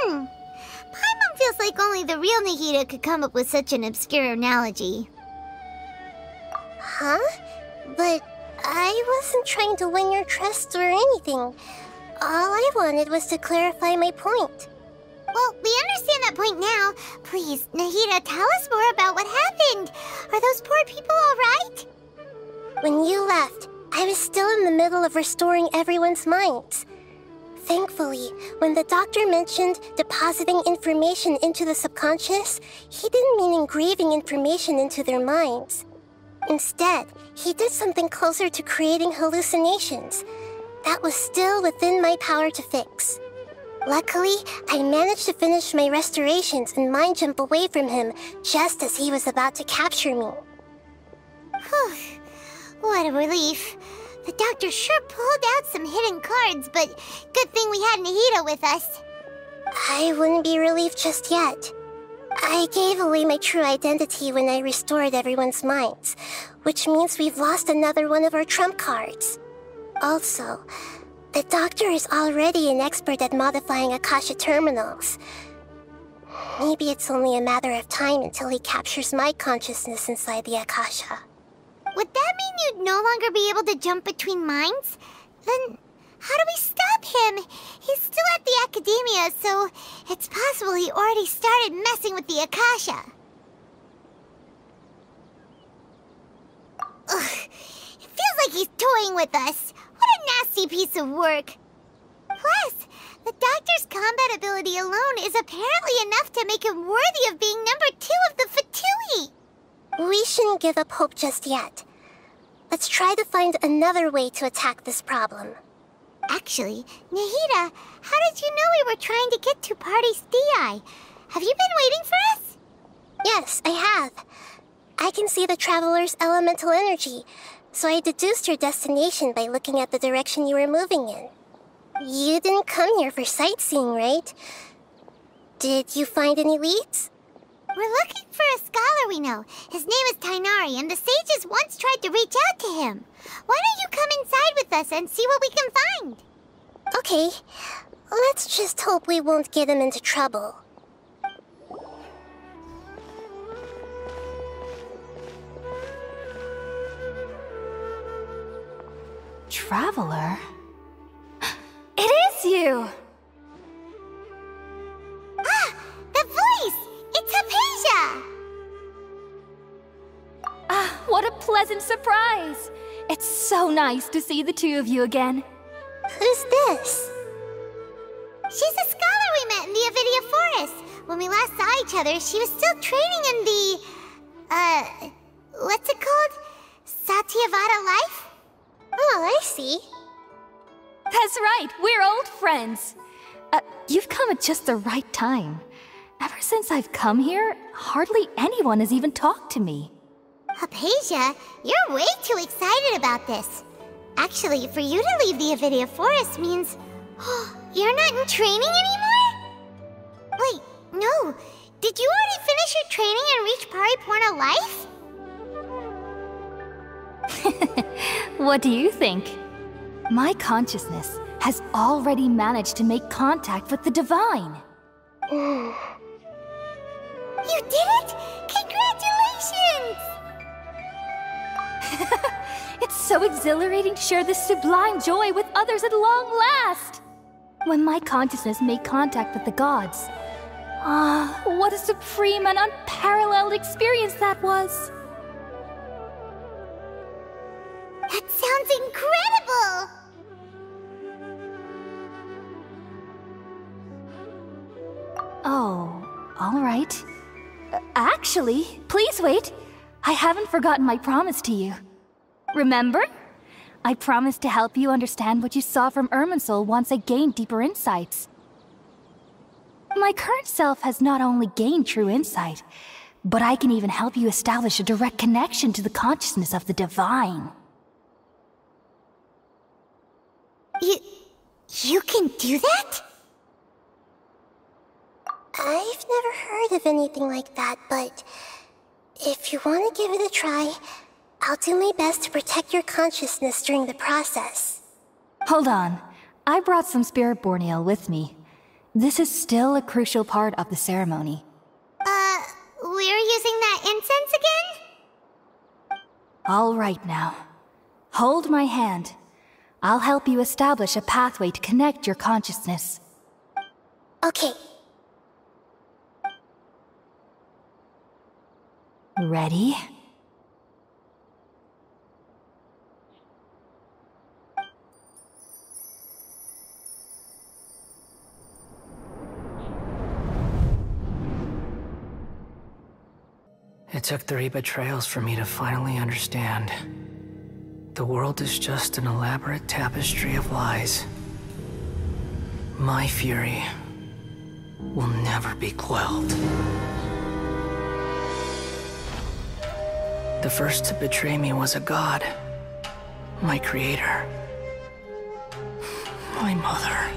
Paimon feels like only the real Nahida could come up with such an obscure analogy. Huh? But I wasn't trying to win your trust or anything. All I wanted was to clarify my point. Well, we understand that point now. Please, Nahida, tell us more about what happened. Are those poor people all right? When you left, I was still in the middle of restoring everyone's minds. Thankfully, when the Doctor mentioned depositing information into the subconscious, he didn't mean engraving information into their minds. Instead, he did something closer to creating hallucinations. That was still within my power to fix. Luckily, I managed to finish my restorations and mind jump away from him just as he was about to capture me. Whew. What a relief. The Doctor sure pulled out some hidden cards, but good thing we had Nahida with us. I wouldn't be relieved just yet. I gave away my true identity when I restored everyone's minds, which means we've lost another one of our trump cards. Also, the Doctor is already an expert at modifying Akasha terminals. Maybe it's only a matter of time until he captures my consciousness inside the Akasha. Would that mean you'd no longer be able to jump between minds? Then how do we stop him? He's still at the Academia, so it's possible he already started messing with the Akasha. Ugh, it feels like he's toying with us. What a nasty piece of work. Plus, the Doctor's combat ability alone is apparently enough to make him worthy of being number 2 of the Fatui. We shouldn't give up hope just yet. Let's try to find another way to attack this problem. Actually, Nahida, how did you know we were trying to get to Party's DI? Have you been waiting for us? Yes, I have. I can see the Traveler's elemental energy, so I deduced your destination by looking at the direction you were moving in. You didn't come here for sightseeing, right? Did you find any leads? We're looking for a scholar we know. His name is Tainari, and the sages once tried to reach out to him. Why don't you come inside with us and see what we can find? Okay, let's just hope we won't get him into trouble. Traveler? It is you! Ah! The voice! It's Hypatia! Ah, what a pleasant surprise! It's so nice to see the two of you again. Who's this? She's a scholar we met in the Avidia Forest. When we last saw each other, she was still training in the... what's it called? Satyavada life? Oh, I see. That's right, we're old friends. You've come at just the right time. Ever since I've come here, hardly anyone has even talked to me. Hypatia, you're way too excited about this. Actually, for you to leave the Avidia Forest means... you're not in training anymore? Wait, no. Did you already finish your training and reach Pariporna life? What do you think? My consciousness has already managed to make contact with the divine. You did it! Congratulations! It's so exhilarating to share this sublime joy with others at long last! When my consciousness made contact with the gods. Ah, what a supreme and unparalleled experience that was! That sounds incredible! Oh, all right. Actually, please wait. I haven't forgotten my promise to you. Remember? I promised to help you understand what you saw from Irminsul once I gained deeper insights. My current self has not only gained true insight, but I can even help you establish a direct connection to the consciousness of the divine. You can do that? I've never heard of anything like that, but if you want to give it a try, I'll do my best to protect your consciousness during the process. Hold on. I brought some spirit borneal with me. This is still a crucial part of the ceremony. We're using that incense again? All right now. Hold my hand. I'll help you establish a pathway to connect your consciousness. Okay. Ready? It took 3 betrayals for me to finally understand. The world is just an elaborate tapestry of lies. My fury will never be quelled. The first to betray me was a god. My creator. My mother.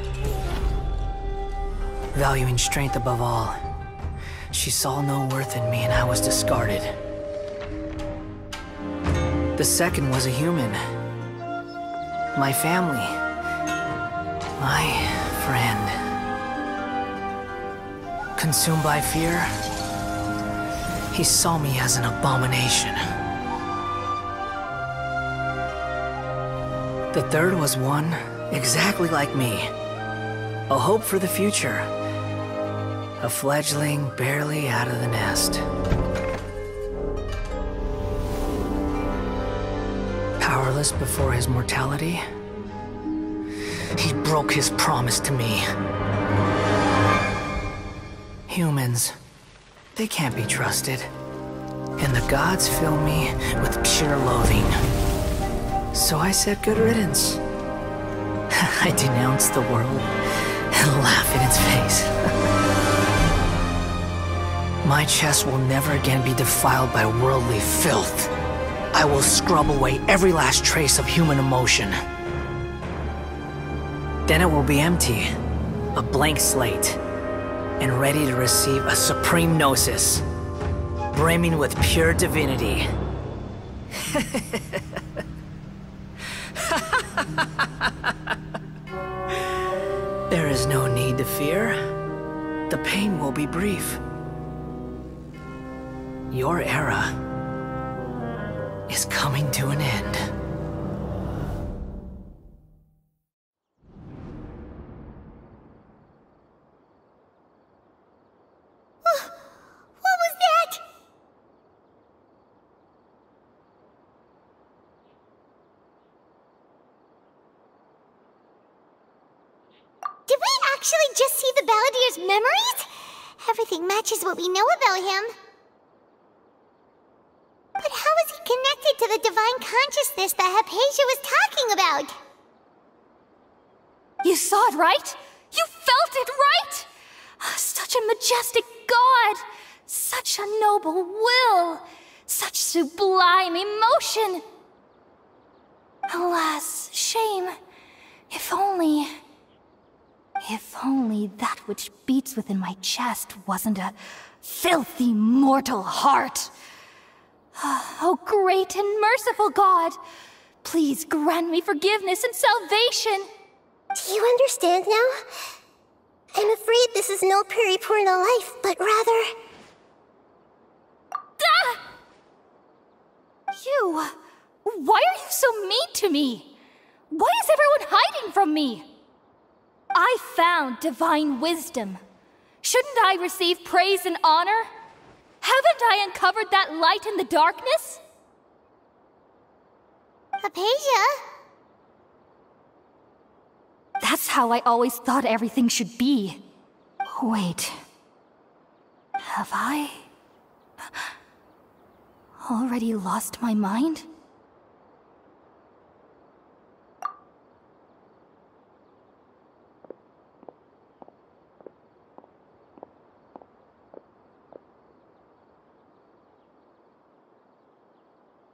Valuing strength above all, she saw no worth in me and I was discarded. The second was a human. My family. My friend. Consumed by fear, he saw me as an abomination. The third was one exactly like me. A hope for the future. A fledgling barely out of the nest. Powerless before his mortality, he broke his promise to me. Humans, they can't be trusted. And the gods fill me with pure loathing. So I said good riddance. I denounce the world and laugh in its face. My chest will never again be defiled by worldly filth. I will scrub away every last trace of human emotion. Then it will be empty, a blank slate, and ready to receive a supreme gnosis, brimming with pure divinity. There is no need to fear. The pain will be brief. Your era is coming to an end. What was that? Did we actually just see the Balladier's memories? Everything matches what we know about him. But how is he connected to the divine consciousness that Hypatia was talking about? You saw it, right? You felt it, right? Such a majestic god! Such a noble will! Such sublime emotion! Alas, shame. If only that which beats within my chest wasn't a filthy mortal heart. Oh, great and merciful God! Please grant me forgiveness and salvation! Do you understand now? I'm afraid this is no Peripurna life, but rather... Ah! You! Why are you so mean to me? Why is everyone hiding from me? I found divine wisdom. Shouldn't I receive praise and honor? Haven't I uncovered that light in the darkness? Hypatia? That's how I always thought everything should be. Wait. Have I already lost my mind?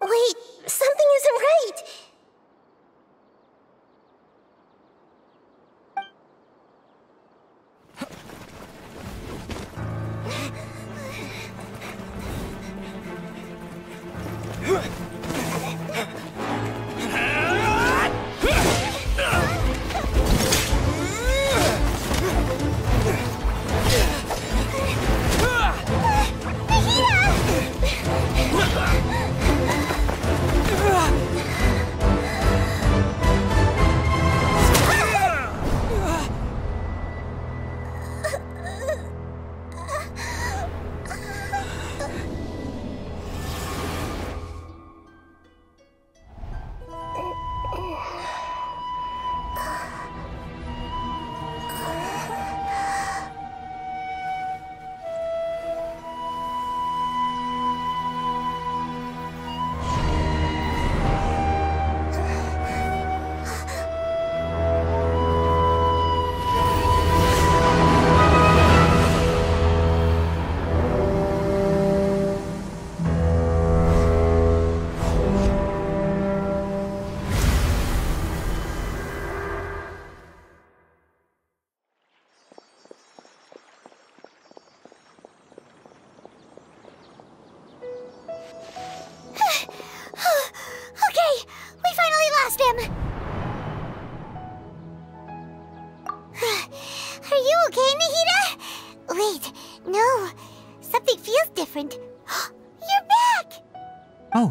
Wait, something isn't right!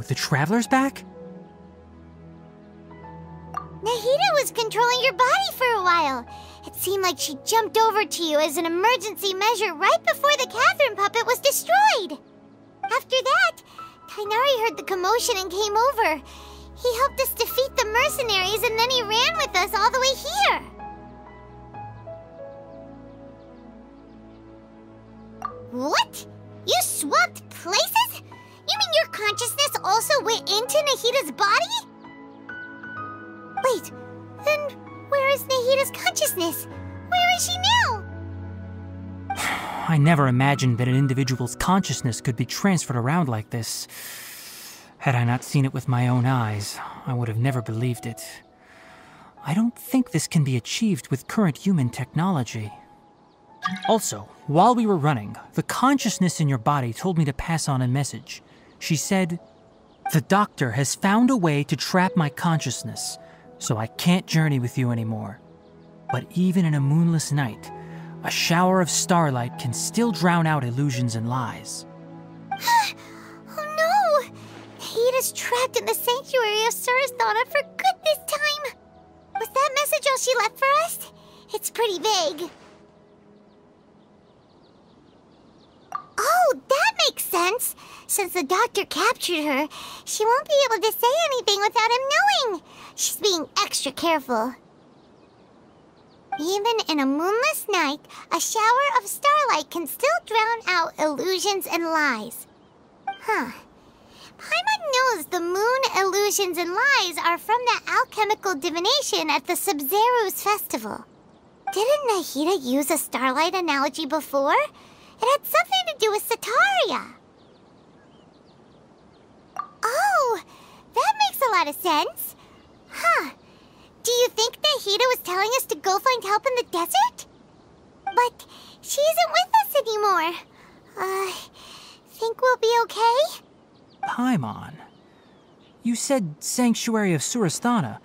The Traveler's back? Nahida was controlling your body for a while. It seemed like she jumped over to you as an emergency measure right before the Catherine puppet was destroyed. After that, Kainari heard the commotion and came over. He helped us defeat the mercenaries and then he ran with us all the way here. What? You swapped places? You mean your consciousness also went into Nahida's body? Wait, then where is Nahida's consciousness? Where is she now? I never imagined that an individual's consciousness could be transferred around like this. Had I not seen it with my own eyes, I would have never believed it. I don't think this can be achieved with current human technology. Also, while we were running, the consciousness in your body told me to pass on a message. She said, "The doctor has found a way to trap my consciousness, so I can't journey with you anymore. But even in a moonless night, a shower of starlight can still drown out illusions and lies." Oh no! Nahida's trapped in the sanctuary of Surasthana for good this time! Was that message all she left for us? It's pretty vague. Oh, that makes sense! Since the doctor captured her, she won't be able to say anything without him knowing. She's being extra careful. Even in a moonless night, a shower of starlight can still drown out illusions and lies. Huh. Paimon knows the moon illusions and lies are from the alchemical divination at the Sub-Zeru's festival. Didn't Nahida use a starlight analogy before? It had something to do with Sataria. Oh, that makes a lot of sense. Huh. Do you think Nahida was telling us to go find help in the desert? But she isn't with us anymore. Think we'll be okay? Paimon, you said Sanctuary of Surasthana.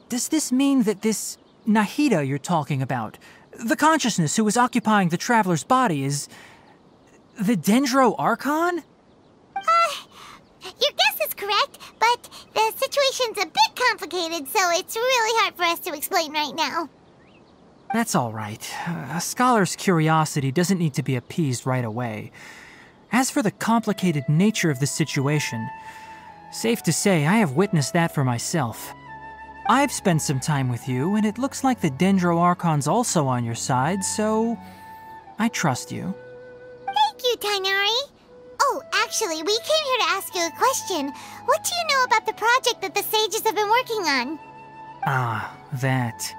Does this mean that this Nahida you're talking about, the consciousness who was occupying the traveler's body, is the Dendro Archon? Your guess is correct, but the situation's a bit complicated, so it's really hard for us to explain right now. That's all right. A scholar's curiosity doesn't need to be appeased right away. As for the complicated nature of the situation, safe to say I have witnessed that for myself. I've spent some time with you, and it looks like the Dendro Archon's also on your side, so I trust you. Thank you, Tainari. Oh, actually, we came here to ask you a question. What do you know about the project that the sages have been working on? Ah, that.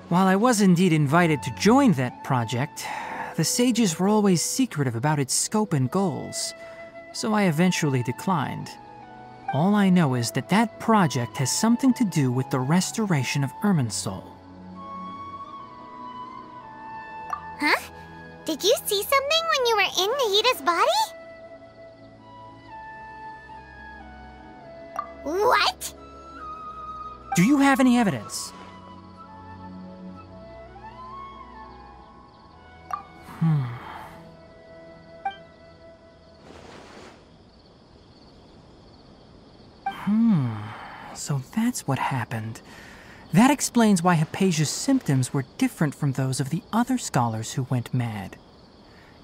While I was indeed invited to join that project, the sages were always secretive about its scope and goals, so I eventually declined. All I know is that that project has something to do with the restoration of Irminsul. Huh? Did you see something when you were in Nahida's body? What? Do you have any evidence? So that's what happened. That explains why Hypatia's symptoms were different from those of the other scholars who went mad.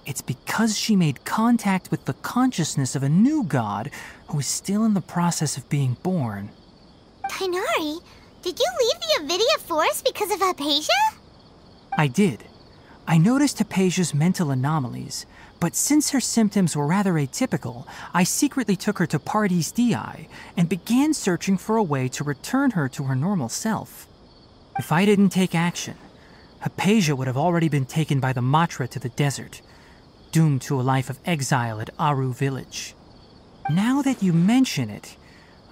It's because she made contact with the consciousness of a new god who is still in the process of being born. Tainari, did you leave the Avidia Forest because of Hypatia? I did. I noticed Hypatia's mental anomalies, but since her symptoms were rather atypical, I secretly took her to Pardis Dii and began searching for a way to return her to her normal self. If I didn't take action, Hypatia would have already been taken by the Matra to the desert, doomed to a life of exile at Aru village. Now that you mention it,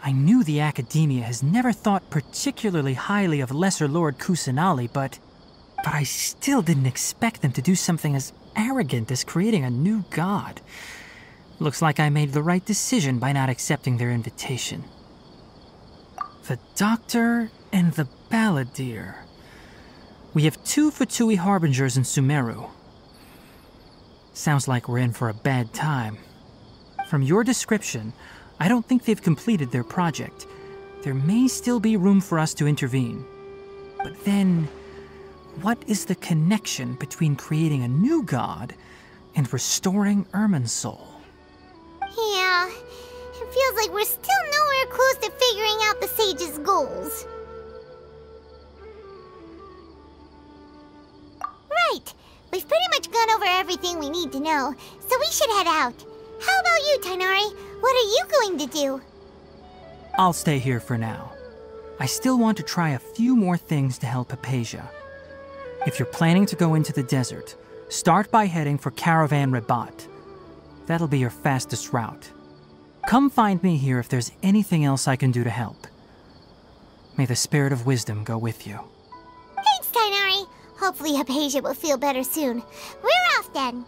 I knew the Academia has never thought particularly highly of Lesser Lord Kusanali, but I still didn't expect them to do something as arrogant as creating a new god. Looks like I made the right decision by not accepting their invitation. The Doctor and the Balladeer. We have 2 Fatui Harbingers in Sumeru. Sounds like we're in for a bad time. From your description, I don't think they've completed their project. There may still be room for us to intervene. But then, what is the connection between creating a new god and restoring Irminsul? Yeah, it feels like we're still nowhere close to figuring out the sage's goals. Right, we've pretty much gone over everything we need to know, so we should head out. How about you, Tainari? What are you going to do? I'll stay here for now. I still want to try a few more things to help Hypatia. If you're planning to go into the desert, start by heading for Caravan Rabat. That'll be your fastest route. Come find me here if there's anything else I can do to help. May the spirit of wisdom go with you. Thanks, Tighnari. Hopefully Hypatia will feel better soon. We're off then.